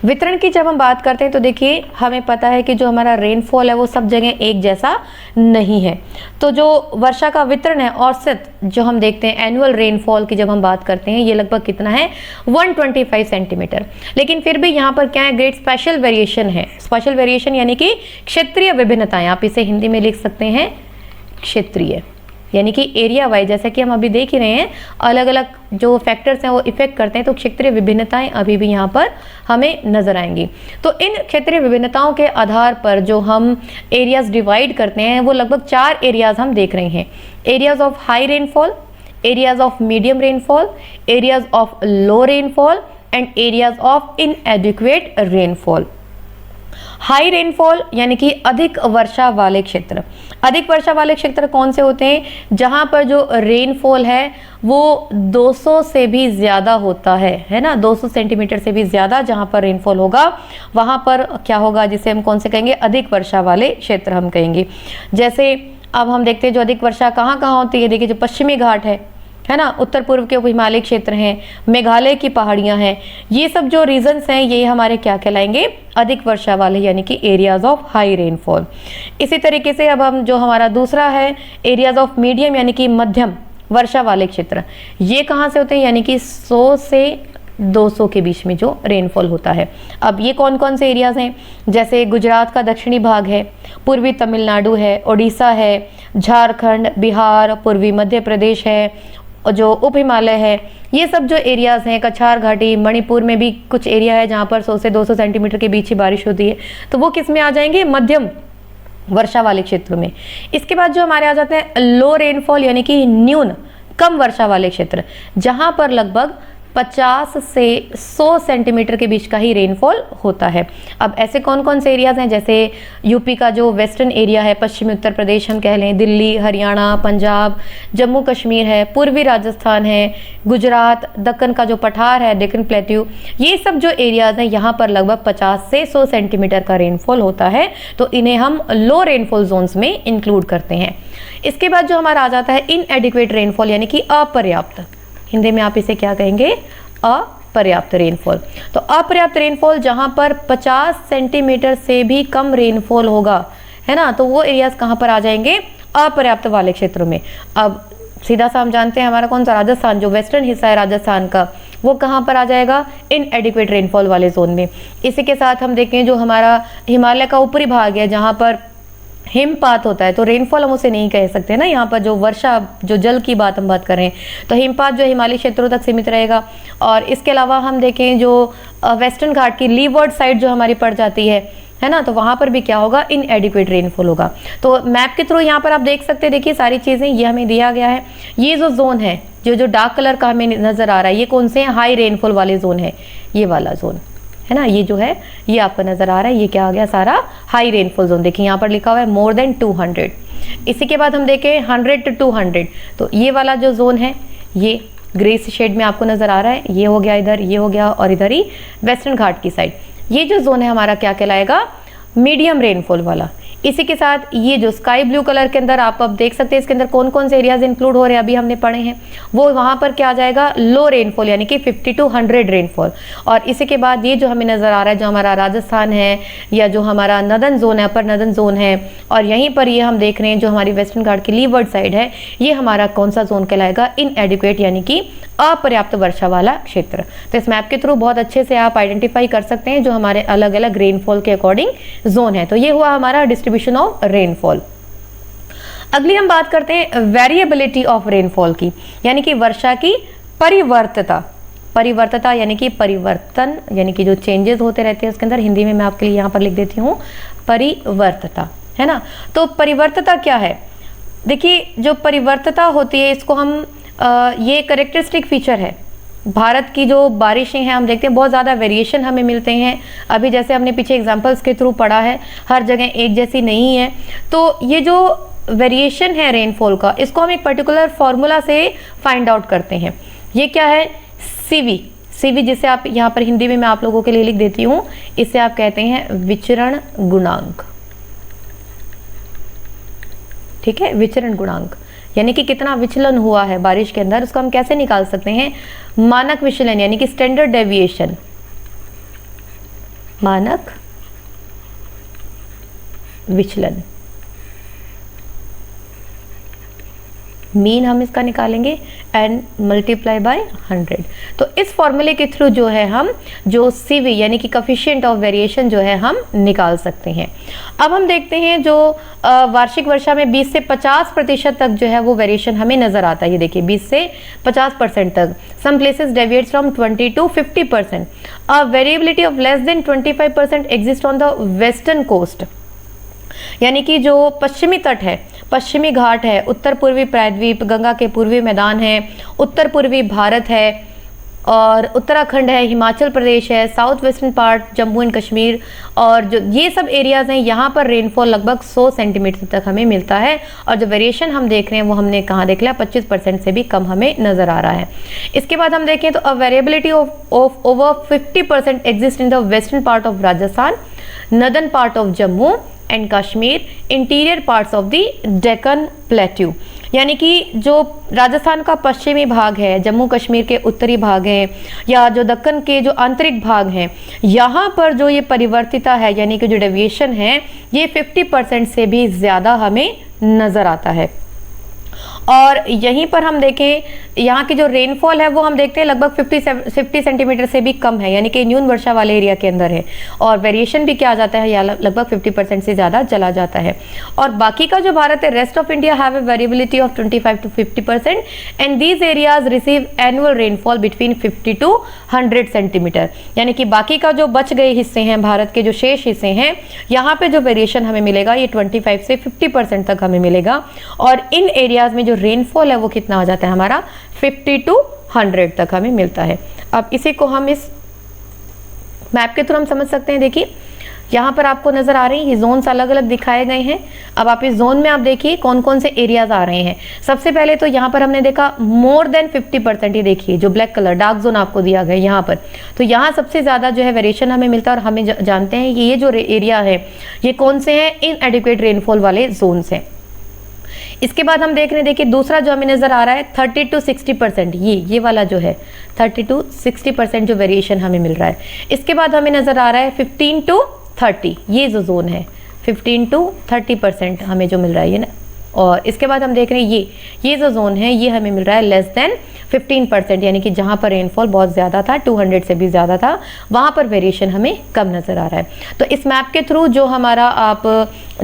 वितरण की जब हम बात करते हैं तो देखिए हमें पता है कि जो हमारा रेनफॉल है वो सब जगह एक जैसा नहीं है। तो जो वर्षा का वितरण है, औसत जो हम देखते हैं एनुअल रेनफॉल की जब हम बात करते हैं, ये लगभग कितना है 125 सेंटीमीटर। लेकिन फिर भी यहाँ पर क्या है, ग्रेट स्पेशल वेरिएशन है। स्पेशल वेरिएशन यानी कि क्षेत्रीय विभिन्नताएं, आप इसे हिंदी में लिख सकते हैं क्षेत्रीय, यानी कि एरिया वाइज, जैसा कि हम अभी देख ही रहे हैं अलग अलग जो फैक्टर्स हैं वो इफेक्ट करते हैं, तो क्षेत्रीय विभिन्नताएं अभी भी यहाँ पर हमें नजर आएंगी। तो इन क्षेत्रीय विभिन्नताओं के आधार पर जो हम एरियाज डिवाइड करते हैं वो लगभग 4 एरियाज हम देख रहे हैं। Areas of high rainfall, areas of medium rainfall, areas of low rainfall and areas of इनएडिक्वेट rainfall. High rainfall यानी कि अधिक वर्षा वाले क्षेत्र। अधिक वर्षा वाले क्षेत्र कौन से होते हैं, जहां पर जो रेनफॉल है वो 200 से भी ज़्यादा होता है ना, 200 सेंटीमीटर से भी ज़्यादा जहां पर रेनफॉल होगा वहां पर क्या होगा, जिसे हम कौन से कहेंगे, अधिक वर्षा वाले क्षेत्र हम कहेंगे। जैसे अब हम देखते हैं जो अधिक वर्षा कहाँ कहाँ होती है, देखिए जो पश्चिमी घाट है ना, उत्तर पूर्व के उप हिमालय क्षेत्र हैं, मेघालय की पहाड़ियां हैं, ये सब जो रीजन्स हैं ये हमारे क्या कहलाएंगे, अधिक वर्षा वाले यानी कि एरियाज ऑफ हाई रेनफॉल। इसी तरीके से अब हम जो हमारा दूसरा है एरियाज ऑफ मीडियम यानी कि मध्यम वर्षा वाले क्षेत्र, ये कहाँ से होते हैं, यानी कि 100 से 200 के बीच में जो रेनफॉल होता है। अब ये कौन कौन से एरियाज हैं, जैसे गुजरात का दक्षिणी भाग है, पूर्वी तमिलनाडु है, ओडिशा है, झारखंड, बिहार, पूर्वी मध्य प्रदेश है, और जो उप हिमालय है, ये सब जो एरियाज हैं, कछार घाटी, मणिपुर में भी कुछ एरिया है जहाँ पर 100 से 200 सेंटीमीटर के बीच ही बारिश होती है, तो वो किस में आ जाएंगे, मध्यम वर्षा वाले क्षेत्रों में। इसके बाद जो हमारे आ जाते हैं लो रेनफॉल यानी कि न्यून कम वर्षा वाले क्षेत्र, जहाँ पर लगभग 50 से 100 सेंटीमीटर के बीच का ही रेनफॉल होता है। अब ऐसे कौन कौन से एरियाज हैं, जैसे यूपी का जो वेस्टर्न एरिया है, पश्चिमी उत्तर प्रदेश हम कह लें, दिल्ली, हरियाणा, पंजाब, जम्मू कश्मीर है, पूर्वी राजस्थान है, गुजरात, दक्कन का जो पठार है, डेक्कन प्लेट्यू, ये सब जो एरियाज हैं यहाँ पर लगभग 50 से 100 सेंटीमीटर का रेनफॉल होता है, तो इन्हें हम लो रेनफॉल जोन्स में इंक्लूड करते हैं। इसके बाद जो हमारा आ जाता है इनएडिक्वेट रेनफॉल यानी कि अपर्याप्त, हिंदी में आप इसे क्या कहेंगे, अपर्याप्त रेनफॉल। तो अपर्याप्त रेनफॉल जहां पर 50 सेंटीमीटर से भी कम रेनफॉल होगा, है ना, तो वो एरियाज कहां पर आ जाएंगे, अपर्याप्त वाले क्षेत्रों में। अब सीधा सा हम जानते हैं हमारा कौन सा, राजस्थान, जो वेस्टर्न हिस्सा है राजस्थान का, वो कहां पर आ जाएगा, इनएडिक्वेट रेनफॉल वाले जोन में। इसी के साथ हम देखें जो हमारा हिमालय का ऊपरी भाग है, जहां पर हिमपात होता है, तो रेनफॉल हम उसे नहीं कह सकते ना, यहाँ पर जो वर्षा, जो जल की बात हम बात करें, तो हिमपात जो हिमालयी क्षेत्रों तक सीमित रहेगा। और इसके अलावा हम देखें जो वेस्टर्न घाट की लीवर्ड साइड जो हमारी पड़ जाती है ना, तो वहाँ पर भी क्या होगा, इनएडिक्वेट रेनफॉल होगा। तो मैप के थ्रू यहाँ पर आप देख सकते हैं, देखिए सारी चीज़ें ये हमें दिया गया है। ये जो जोन है, जो डार्क कलर का हमें नज़र आ रहा है, ये कौन से हैं, हाई रेनफॉल वाले जोन है, ये वाला जोन है ना, ये जो है ये आपको नजर आ रहा है, ये क्या आ गया, सारा हाई रेनफॉल जोन। देखिए यहाँ पर लिखा हुआ है मोर देन 200। इसी के बाद हम देखें 100 to 200, तो ये वाला जो जोन है ये ग्रे शेड में आपको नजर आ रहा है, ये हो गया इधर, ये हो गया, और इधर ही वेस्टर्न घाट की साइड ये जो जोन है हमारा क्या कहलाएगा, मीडियम रेनफॉल वाला। इसी के साथ ये जो स्काई ब्लू कलर के अंदर आप अब देख सकते हैं, इसके अंदर कौन कौन से एरियाज इंक्लूड हो रहे हैं, अभी हमने पढ़े हैं, वो वहां पर क्या आ जाएगा, लो रेनफॉल यानी कि 50 to 100 रेनफॉल। और इसी के बाद ये जो हमें नजर आ रहा है, जो हमारा राजस्थान है या जो हमारा नदन जोन है, अपर नदन जोन है, और यहीं पर ये हम देख रहे हैं जो हमारी वेस्टर्न घाट की लीवर्ड साइड है, ये हमारा कौन सा जोन कहलाएगा, इनएडिक्वेट यानी कि अपर्याप्त वर्षा वाला क्षेत्र। तो इस मैप के थ्रू बहुत अच्छे से आप आइडेंटिफाई कर सकते हैं जो हमारे अलग अलग रेनफॉल के अकॉर्डिंग जोन है। तो ये हुआ हमारा डिस्ट्रीब्यूशन ऑफ रेनफॉल। अगली हम बात करते हैं वेरिएबिलिटी ऑफ रेनफॉल की, यानी कि वर्षा की परिवर्तता। परिवर्तता यानी कि परिवर्तन, यानी कि जो चेंजेस होते रहते हैं उसके अंदर, हिंदी में मैं आपके लिए यहाँ पर लिख देती हूँ परिवर्तता, है ना। तो परिवर्तता क्या है, देखिए जो परिवर्तता होती है इसको हम ये करेक्टरिस्टिक फीचर है भारत की। जो बारिशें हैं हम देखते हैं बहुत ज़्यादा वेरिएशन हमें मिलते हैं, अभी जैसे हमने पीछे एग्जांपल्स के थ्रू पढ़ा है, हर जगह एक जैसी नहीं है। तो ये जो वेरिएशन है रेनफॉल का, इसको हम एक पर्टिकुलर फॉर्मूला से फाइंड आउट करते हैं। ये क्या है, सीवी। सीवी जिसे आप यहाँ पर हिंदी में मैं आप लोगों के लिए लिख देती हूँ, इसे आप कहते हैं विचरण गुणांक। ठीक है, विचरण गुणांक यानी कि कितना विचलन हुआ है बारिश के अंदर, उसको हम कैसे निकाल सकते हैं, मानक विचलन यानी कि स्टैंडर्ड डेविएशन, मानक विचलन, मीन हम इसका निकालेंगे एंड मल्टीप्लाई बाय 100। तो इस फॉर्मूले के थ्रू जो है हम जो सीवी यानी कि कोफिशिएंट ऑफ वेरिएशन जो है हम निकाल सकते हैं। अब हम देखते हैं जो वार्षिक वर्षा में 20 से 50% तक जो है वो वेरिएशन हमें नजर आता है। ये देखिए 20 से 50% तक, some places deviates from 20 to 50%। A variability of less than 25% exist on the western coast, यानी कि जो पश्चिमी तट है, पश्चिमी घाट है, उत्तर पूर्वी प्रायद्वीप, गंगा के पूर्वी मैदान है, उत्तर पूर्वी भारत है, और उत्तराखंड है, हिमाचल प्रदेश है, south western part, Jammu and Kashmir, और जो ये सब एरियाज हैं यहाँ पर रेनफॉल लगभग 100 सेंटीमीटर तक हमें मिलता है। और जो वेरिएशन हम देख रहे हैं वो हमने कहाँ देख लिया, 25% से भी कम हमें नजर आ रहा है। इसके बाद हम देखें तो a variability of over 50% exist in the western part of Rajasthan, northern part of Jammu and Kashmir, interior parts of the Deccan plateau, यानी कि जो राजस्थान का पश्चिमी भाग है, जम्मू कश्मीर के उत्तरी भाग हैं, या जो दक्कन के जो आंतरिक भाग हैं, यहाँ पर जो ये परिवर्तिता है यानी कि जो डेविएशन है ये 50% से भी ज़्यादा हमें नज़र आता है। और यहीं पर हम देखें यहाँ की जो रेनफॉल है वो हम देखते हैं लगभग 50 सेंटीमीटर से भी कम है, यानी कि न्यून वर्षा वाले एरिया के अंदर है। और वेरिएशन भी क्या आ जाता है, या लगभग 50% से ज़्यादा चला जाता है। और बाकी का जो भारत है, rest of India have a variability of 25 to 50% and these areas receive annual rainfall between 50 to 100 centimetre, यानी कि बाकी का जो बच गए हिस्से हैं, भारत के जो शेष हिस्से हैं, यहाँ पे जो वेरिएशन हमें मिलेगा ये 25 से 50% तक हमें मिलेगा। और इन एरियाज में जो रेनफॉल है वो कितना आ जाता है हमारा, 50 to 100 तक हमें मिलता है। अब इसी को हम इस मैप के थ्रू हम समझ सकते हैं। देखिए यहाँ पर आपको नजर आ रही है, ये जोन्स अलग अलग दिखाए गए हैं। अब आप इस जोन में आप देखिए कौन कौन से एरियाज आ रहे हैं। सबसे पहले तो यहाँ पर हमने देखा मोर देन 50%, ये देखिए जो ब्लैक कलर डार्क जोन आपको दिया गया यहाँ पर, तो यहाँ सबसे ज्यादा जो है वेरिएशन हमें मिलता है। और हमें जानते हैं कि ये जो एरिया है ये कौन से हैं, इनएडिक्वेट रेनफॉल वाले जोन्स हैं। इसके बाद हम देख रहे हैं, देखिए दूसरा जो हमें नजर आ रहा है 30 to 60%, ये वाला जो है 30 to 60% जो वेरिएशन हमें मिल रहा है। इसके बाद हमें नजर आ रहा है 15 to 30, ये जो जोन है 15 to 30% हमें जो मिल रहा है ये ना। और इसके बाद हम देख रहे हैं ये जो जोन है ये हमें मिल रहा है लेस देन 15%, यानी कि जहाँ पर रेनफॉल बहुत ज़्यादा था, 200 से भी ज़्यादा था, वहाँ पर वेरिएशन हमें कम नज़र आ रहा है। तो इस मैप के थ्रू जो हमारा आप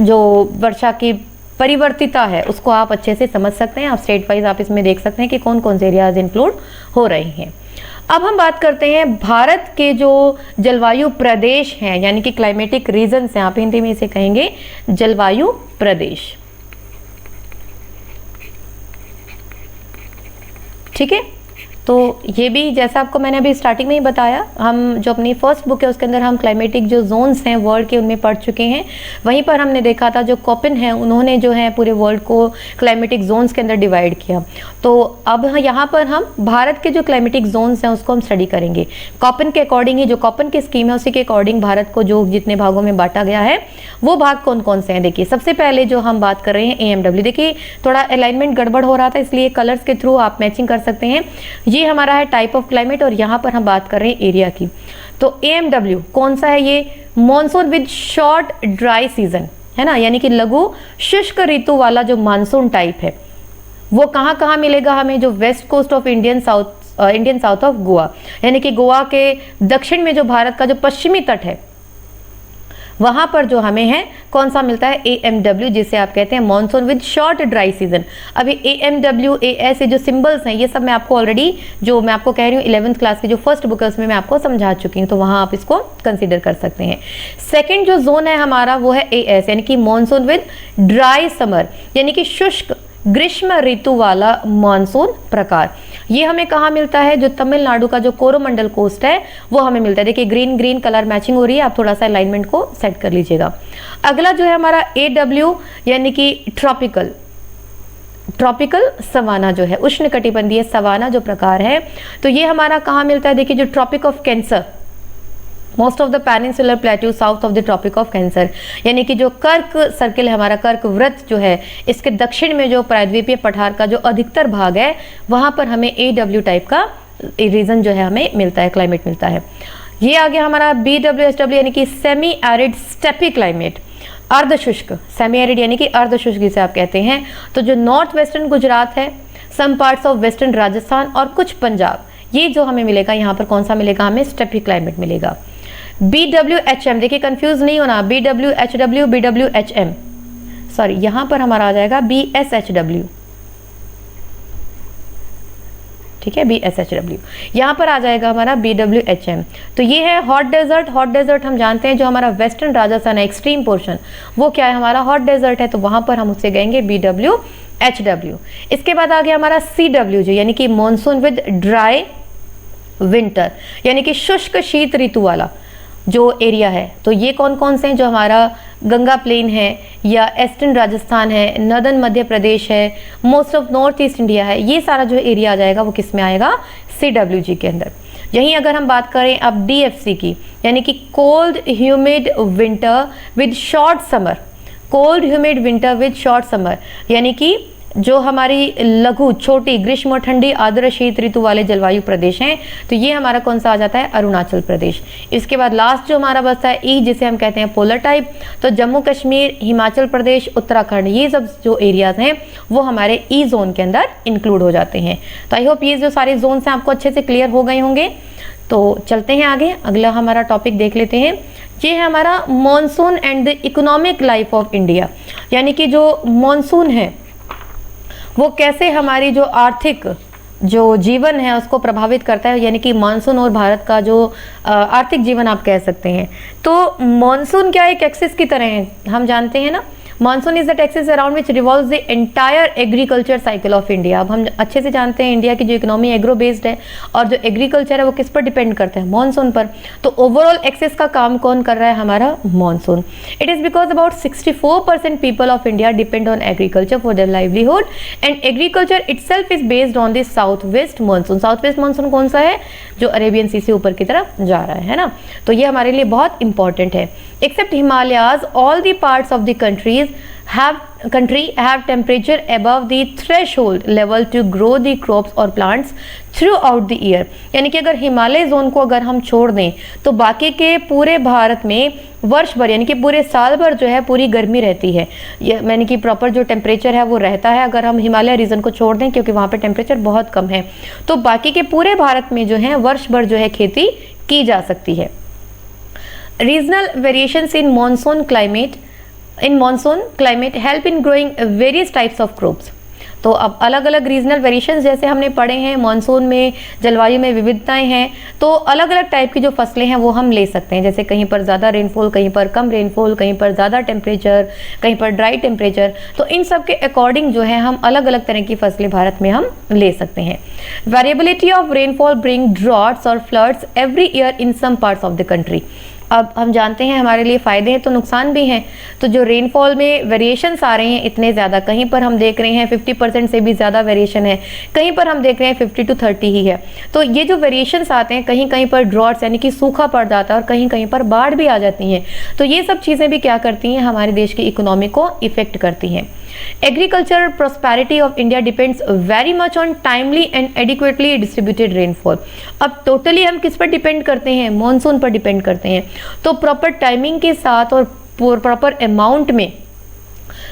जो वर्षा की परिवर्तिता है उसको आप अच्छे से समझ सकते हैं। आप स्टेट वाइज आप इसमें देख सकते हैं कि कौन कौन से एरियाज इंक्लूड हो रहे हैं। अब हम बात करते हैं भारत के जो जलवायु प्रदेश हैं, यानी कि क्लाइमेटिक रीजन्स हैं, आप हिंदी में इसे कहेंगे जलवायु प्रदेश। ठीक है, तो ये भी जैसा आपको मैंने अभी स्टार्टिंग में ही बताया, हम जो अपनी फर्स्ट बुक है उसके अंदर हम क्लाइमेटिक जो जोन्स हैं वर्ल्ड के उनमें पढ़ चुके हैं। वहीं पर हमने देखा था जो कॉपिन है उन्होंने जो है पूरे वर्ल्ड को क्लाइमेटिक जोन्स के अंदर डिवाइड किया। तो अब यहाँ पर हम भारत के जो क्लाइमेटिक जोन्स हैं उसको हम स्टडी करेंगे। कॉपिन के अकॉर्डिंग ही, जो कॉपिन की स्कीम है उसी के अकॉर्डिंग भारत को जो जितने भागों में बांटा गया है वो भाग कौन कौन से हैं। देखिए सबसे पहले जो हम बात कर रहे हैं AMW, देखिए थोड़ा अलाइनमेंट गड़बड़ हो रहा था इसलिए कलर्स के थ्रू आप मैचिंग कर सकते हैं। ये हमारा है टाइप ऑफ क्लाइमेट और यहाँ पर हम बात कर रहे हैं एरिया की। तो AMW कौन सा है, ये monsoon with short dry season है ना, यानी कि लघु शुष्क ऋतु वाला जो मानसून टाइप है वो कहाँ कहाँ मिलेगा हमें, जो west coast of Indian south of Goa, यानी कि गोवा के दक्षिण में जो भारत का जो पश्चिमी तट है वहां पर जो हमें है कौन सा मिलता है, AMW, जिसे आप कहते हैं monsoon with short dry season. अभी AMW AS ये जो सिंबल्स हैं ये सब मैं आपको ऑलरेडी, जो मैं आपको कह रही हूँ 11th क्लास की जो फर्स्ट बुक है उसमें मैं आपको समझा चुकी हूँ, तो वहां आप इसको कंसीडर कर सकते हैं। सेकेंड जो जोन है हमारा वो है AS, यानी कि मॉनसून विद ड्राई समर, यानी कि शुष्क ग्रीष्म ऋतु वाला मानसून प्रकार। ये हमें कहाँ मिलता है, जो तमिलनाडु का जो कोरोमंडल कोस्ट है वो हमें मिलता है। देखिए ग्रीन ग्रीन कलर मैचिंग हो रही है, आप थोड़ा सा अलाइनमेंट को सेट कर लीजिएगा। अगला जो है हमारा AW, यानी कि ट्रॉपिकल सवाना जो है, उष्णकटिबंधीय सवाना जो प्रकार है, तो ये हमारा कहाँ मिलता है। देखिए जो tropic of cancer, most of the peninsular plateau south of the tropic of cancer, यानी कि जो कर्क सर्किल है हमारा, कर्क वृत्त जो है, इसके दक्षिण में जो प्रायद्वीपीय पठार का जो अधिकतर भाग है वहां पर हमें AW टाइप का रीजन जो है हमें मिलता है, क्लाइमेट मिलता है। ये आ गया हमारा BWSW, यानी कि सेमी एरिड स्टेपी क्लाइमेट, अर्धशुष्क, सेमी एरिड यानी कि अर्धशुष्क जिसे आप कहते हैं। तो जो नॉर्थ वेस्टर्न गुजरात है, some parts of western Rajasthan और कुछ पंजाब, ये जो हमें मिलेगा यहाँ पर कौन सा मिलेगा, हमें स्टेपी क्लाइमेट मिलेगा। BWHM, देखिए कंफ्यूज नहीं होना, BWHW BWHM, सॉरी यहाँ पर हमारा आ जाएगा BSHW, ठीक है, BSHW यहाँ पर आ जाएगा हमारा BWHM। तो ये है हॉट डेजर्ट। हॉट डेजर्ट हम जानते हैं जो हमारा वेस्टर्न राजस्थान है, एक्सट्रीम पोर्शन, वो क्या है हमारा हॉट डेजर्ट है, तो वहां पर हम उससे गएंगे BWHW। इसके बाद आ गया हमारा CWJ, यानी कि मॉनसून विद ड्राई विंटर, यानी कि शुष्क शीत ऋतु वाला जो एरिया है। तो ये कौन कौन से हैं, जो हमारा गंगा प्लेन है या ईस्टर्न राजस्थान है, नॉर्दर्न मध्य प्रदेश है, most of north east India है, ये सारा जो एरिया आ जाएगा वो किस में आएगा, CWG के अंदर। यहीं अगर हम बात करें अब DFC की, यानी कि cold humid winter with short summer, cold humid winter with short summer, यानी कि जो हमारी लघु छोटी ग्रीष्म और ठंडी आर्द्र शीत ऋतु वाले जलवायु प्रदेश हैं, तो ये हमारा कौन सा आ जाता है, अरुणाचल प्रदेश। इसके बाद लास्ट जो हमारा बचता है ई, जिसे हम कहते हैं पोलर टाइप, तो जम्मू कश्मीर, हिमाचल प्रदेश, उत्तराखंड, ये सब जो एरियाज हैं वो हमारे ई जोन के अंदर इंक्लूड हो जाते हैं। तो आई होप ये जो सारे जोन्स हैं आपको अच्छे से क्लियर हो गए होंगे। तो चलते हैं आगे, अगला हमारा टॉपिक देख लेते हैं। ये है हमारा monsoon and the economic life of India, यानी कि जो मॉनसून है वो कैसे हमारी जो आर्थिक जो जीवन है उसको प्रभावित करता है, यानी कि मानसून और भारत का जो आर्थिक जीवन आप कह सकते हैं। तो मानसून क्या एक एक्सिस की तरह है, हम जानते हैं ना, monsoon is that axis around which revolves the entire agriculture cycle of India. अब हम अच्छे से जानते हैं इंडिया की जो इकोनॉमी एग्रो बेस्ड है और जो एग्रीकल्चर है वो किस पर डिपेंड करता है, मानसून पर। तो ओवरऑल एक्सिस का काम कौन कर रहा है, हमारा monsoon. It is because about 64% people of India depend on agriculture for their livelihood and agriculture itself is based on the south west monsoon. South west monsoon कौन सा है, जो अरेबियन सी से ऊपर की तरफ जा रहा है ना, तो ये हमारे लिए बहुत इंपॉर्टेंट है। Except Himalayas all the parts of the country have temperature above the threshold level to grow the crops or plants throughout the year। यानी कि अगर हिमालय जोन को अगर हम छोड़ दें तो बाकी के पूरे भारत में वर्ष भर यानी कि पूरे साल भर जो है पूरी गर्मी रहती है, यानी कि प्रॉपर जो टेम्परेचर है वो रहता है अगर हम हिमालय रीजन को छोड़ दें, क्योंकि वहाँ पे टेम्परेचर बहुत कम है। तो बाकी के पूरे भारत में जो है वर्ष भर जो है खेती की जा सकती है। Regional variations in monsoon climate help in growing various types of crops। तो अब अलग अलग रीजनल वेरिएशंस जैसे हमने पढ़े हैं, मानसून में जलवायु में विविधताएं हैं, तो अलग अलग टाइप की जो फसलें हैं वो हम ले सकते हैं। जैसे कहीं पर ज़्यादा रेनफॉल, कहीं पर कम रेनफॉल, कहीं पर ज़्यादा टेम्परेचर, कहीं पर ड्राई टेम्परेचर, तो इन सब के अकॉर्डिंग जो है हम अलग अलग तरह की फसलें भारत में हम ले सकते हैं। Variability of rainfall bring droughts और floods every year in some parts of the country. अब हम जानते हैं हमारे लिए फ़ायदे हैं तो नुकसान भी हैं। तो जो रेनफॉल में वेरिएशंस आ रहे हैं इतने ज़्यादा, कहीं पर हम देख रहे हैं 50% से भी ज़्यादा वेरिएशन है, कहीं पर हम देख रहे हैं 50 to 30 ही है। तो ये जो वेरिएशंस आते हैं, कहीं कहीं पर ड्रॉट्स यानी कि सूखा पड़ जाता है और कहीं कहीं पर बाढ़ भी आ जाती हैं। तो ये सब चीज़ें भी क्या करती हैं, हमारे देश की इकोनॉमी को इफेक्ट करती हैं। Agriculture prosperity of India depends very much on timely and adequately distributed rainfall. अब टोटली हम किस पर डिपेंड करते हैं, मॉनसून पर डिपेंड करते हैं। तो प्रॉपर टाइमिंग के साथ और प्रॉपर अमाउंट में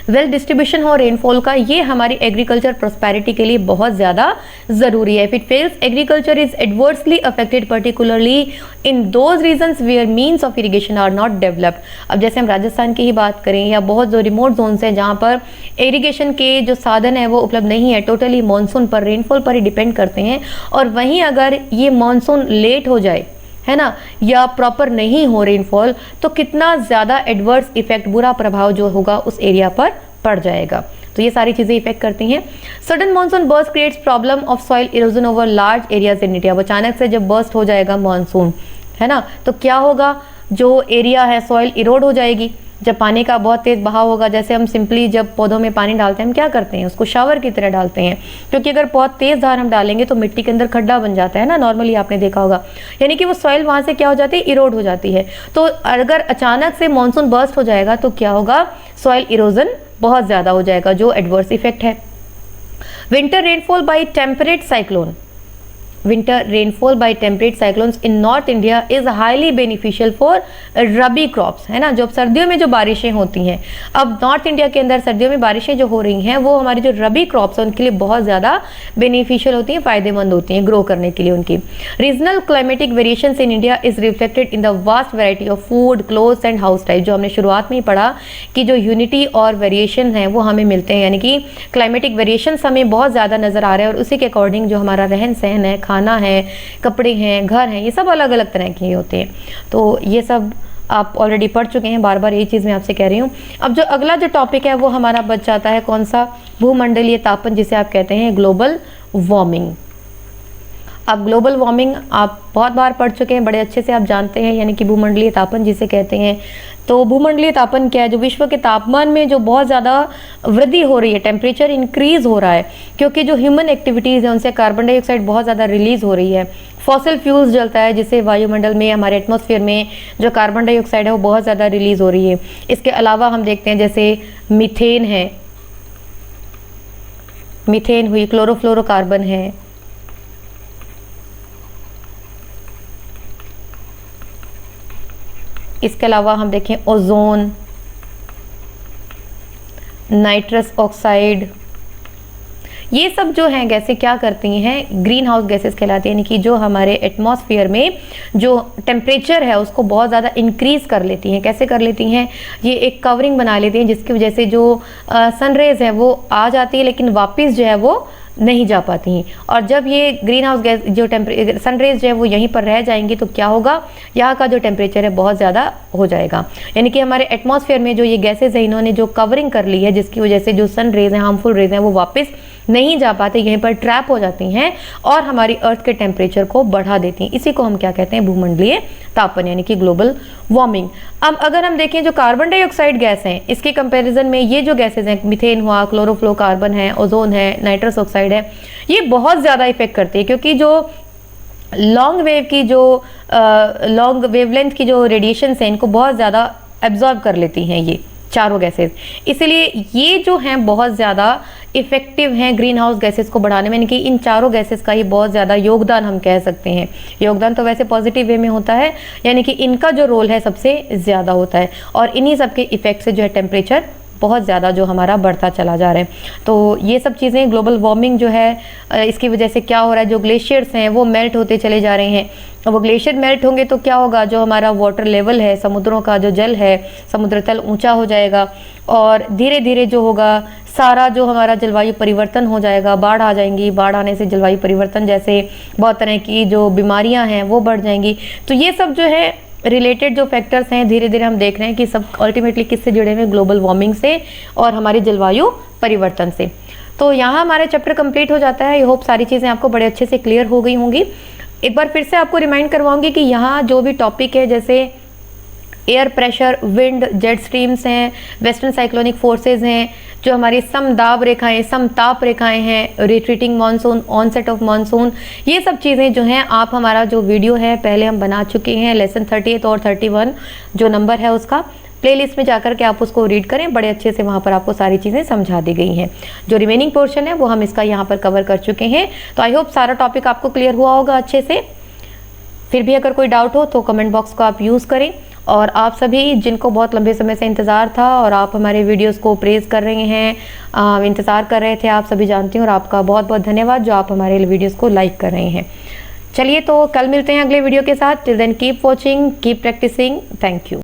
वेल डिस्ट्रीब्यूशन हो रेनफॉल का, ये हमारी एग्रीकल्चर प्रॉस्पेरिटी के लिए बहुत ज़्यादा ज़रूरी है। If it fails, agriculture is adversely affected particularly in those regions where means of irrigation are not developed. अब जैसे हम राजस्थान की ही बात करें या बहुत जो रिमोट जोन्स हैं जहाँ पर इरिगेशन के जो साधन है वो उपलब्ध नहीं है, टोटली मानसून पर, रेनफॉल पर ही डिपेंड करते हैं। और वहीं अगर ये मानसून लेट हो जाए, है ना, या प्रॉपर नहीं हो रेनफॉल, तो कितना ज़्यादा एडवर्स इफेक्ट, बुरा प्रभाव जो होगा उस एरिया पर पड़ जाएगा। तो ये सारी चीज़ें इफेक्ट करती हैं। Sudden monsoon burst creates problem of soil erosion over large areas in India. अचानक से जब बर्स्ट हो जाएगा मानसून, है ना, तो क्या होगा, जो एरिया है सॉइल इरोड हो जाएगी। जब पानी का बहुत तेज़ बहाव होगा, जैसे हम सिंपली जब पौधों में पानी डालते हैं, हम क्या करते हैं, उसको शावर की तरह डालते हैं, क्योंकि अगर बहुत तेज़ धार हम डालेंगे तो मिट्टी के अंदर खड्डा बन जाता है ना, नॉर्मली आपने देखा होगा, यानी कि वो सॉइल वहाँ से क्या हो जाती है, इरोड हो जाती है। तो अगर अचानक से मानसून बर्स्ट हो जाएगा तो क्या होगा, सॉइल इरोजन बहुत ज़्यादा हो जाएगा, जो एडवर्स इफेक्ट है। Winter rainfall by temperate cyclone. winter rainfall by temperate cyclones in North India is highly beneficial for rabi crops, है ना, जो अब सर्दियों में जो बारिशें होती हैं, अब नॉर्थ इंडिया के अंदर सर्दियों में बारिशें जो हो रही हैं वो हमारी जो रबी क्रॉप्स हैं उनके लिए बहुत ज़्यादा बेनिफिशियल होती हैं, फ़ायदेमंद होती हैं ग्रो करने के लिए उनकी। Regional climatic variations in India is reflected in the vast variety of food, clothes and house type. जो हमने शुरुआत में ही पढ़ा कि जो यूनिटी और वेरिएशन है वो हमें मिलते हैं, यानी कि क्लाइमेटिक वेरिएशंस हमें बहुत ज़्यादा नज़र आ रहे हैं और उसी के अकॉर्डिंग जो हमारा रहन सहन है, खाना है, कपड़े हैं, घर हैं, ये सब अलग अलग तरह के होते हैं। तो ये सब आप ऑलरेडी पढ़ चुके हैं, बार बार यही चीज़ मैं आपसे कह रही हूँ। अब जो अगला जो टॉपिक है वो हमारा बच जाता है कौन सा, भूमंडलीय तापन, जिसे आप कहते हैं ग्लोबल वार्मिंग। अब ग्लोबल वार्मिंग आप बहुत बार पढ़ चुके हैं, बड़े अच्छे से आप जानते हैं, यानी कि भूमंडलीय तापन जिसे कहते हैं। तो भूमंडलीय तापन क्या है, जो विश्व के तापमान में जो बहुत ज़्यादा वृद्धि हो रही है, टेम्परेचर इंक्रीज हो रहा है, क्योंकि जो ह्यूमन एक्टिविटीज़ है उनसे कार्बन डाइऑक्साइड बहुत ज़्यादा रिलीज हो रही है। फॉसिल फ्यूल्स जलता है जिससे वायुमंडल में, हमारे एटमॉस्फेयर में जो कार्बन डाइऑक्साइड है वो बहुत ज़्यादा रिलीज हो रही है। इसके अलावा हम देखते हैं जैसे मीथेन है, मीथेन हुई, क्लोरोफ्लोरोकार्बन है, इसके अलावा हम देखें ओजोन, नाइट्रस ऑक्साइड, ये सब जो हैं गैसें क्या करती हैं, ग्रीन हाउस गैसेस कहलाती हैं, यानी कि जो हमारे एटमॉस्फेयर में जो टेम्परेचर है उसको बहुत ज़्यादा इंक्रीज कर लेती हैं। कैसे कर लेती हैं, ये एक कवरिंग बना लेती हैं जिसकी वजह से जो सनरेज है वो आ जाती है लेकिन वापस जो है वो नहीं जा पाती हैं। और जब ये ग्रीन हाउस गैस जो सनरेज जो है वो यहीं पर रह जाएंगी तो क्या होगा, यहाँ का जो टेम्परेचर है बहुत ज़्यादा हो जाएगा। यानी कि हमारे एटमॉस्फेयर में जो ये गैसेज है इन्होंने जो कवरिंग कर ली है, जिसकी वजह से जो सन रेज हैं, हार्मफुल रेज हैं, वो वापस नहीं जा पाते, यहीं पर ट्रैप हो जाती हैं और हमारी अर्थ के टेम्परेचर को बढ़ा देती हैं। इसी को हम क्या कहते हैं, भूमंडलीय तापन, यानी कि ग्लोबल वार्मिंग। अब अगर हम देखें जो कार्बन डाइऑक्साइड गैस हैं, इसके कंपैरिजन में ये जो गैसेज हैं, मीथेन हुआ, क्लोरोफ्लोरोकार्बन है, ओजोन है, नाइट्रस ऑक्साइड है, ये बहुत ज़्यादा इफेक्ट करती है, क्योंकि जो लॉन्ग वेव की जो लॉन्ग वेवलेंथ की जो रेडिएशन है इनको बहुत ज़्यादा एब्जॉर्ब कर लेती हैं ये चारों गैसेस। इसलिए ये जो हैं बहुत ज़्यादा इफेक्टिव हैं ग्रीन हाउस गैसेस को बढ़ाने में, यानी कि इन चारों गैसेस का ये बहुत ज़्यादा योगदान हम कह सकते हैं। योगदान तो वैसे पॉजिटिव वे में होता है, यानी कि इनका जो रोल है सबसे ज़्यादा होता है और इन्हीं सब के इफेक्ट से जो है टेम्परेचर बहुत ज़्यादा जो हमारा बढ़ता चला जा रहा है। तो ये सब चीज़ें ग्लोबल वार्मिंग जो है इसकी वजह से क्या हो रहा है, जो ग्लेशियर्स हैं वो मेल्ट होते चले जा रहे हैं। अब वो ग्लेशियर मेल्ट होंगे तो क्या होगा, जो हमारा वाटर लेवल है, समुद्रों का जो जल है, समुद्र तल ऊंचा हो जाएगा और धीरे धीरे जो होगा सारा जो हमारा जलवायु परिवर्तन हो जाएगा, बाढ़ आ जाएंगी, बाढ़ आने से जलवायु परिवर्तन जैसे बहुत तरह की जो बीमारियां हैं वो बढ़ जाएंगी। तो ये सब जो है रिलेटेड जो फैक्टर्स हैं धीरे धीरे हम देख रहे हैं कि सब अल्टीमेटली किससे जुड़े हुए, ग्लोबल वार्मिंग से और हमारी जलवायु परिवर्तन से। तो यहाँ हमारा चैप्टर कंप्लीट हो जाता है। आई होप सारी चीज़ें आपको बड़े अच्छे से क्लियर हो गई होंगी। एक बार फिर से आपको रिमाइंड करवाऊंगी कि यहाँ जो भी टॉपिक है जैसे air pressure, wind, jet streams हैं, वेस्टर्न साइक्लोनिक फोर्सेज हैं, जो हमारी समदाब रेखाएं, समताप रेखाएं हैं, retreating monsoon, onset of monsoon, ये सब चीज़ें जो हैं आप हमारा जो वीडियो है पहले हम बना चुके हैं लेसन 38 और 31 जो नंबर है उसका प्लेलिस्ट में जाकर के आप उसको रीड करें, बड़े अच्छे से वहाँ पर आपको सारी चीज़ें समझा दी गई हैं। जो रिमेनिंग पोर्शन है वो हम इसका यहाँ पर कवर कर चुके हैं। तो आई होप सारा टॉपिक आपको क्लियर हुआ होगा अच्छे से। फिर भी अगर कोई डाउट हो तो कमेंट बॉक्स को आप यूज़ करें। और आप सभी जिनको बहुत लंबे समय से इंतज़ार था और आप हमारे वीडियोस को प्रेज कर रहे हैं, इंतज़ार कर रहे थे, आप सभी जानते हैं और आपका बहुत बहुत धन्यवाद जो आप हमारे वीडियोस को लाइक कर रहे हैं। चलिए तो कल मिलते हैं अगले वीडियो के साथ। Till then keep watching, keep practising. Thank you.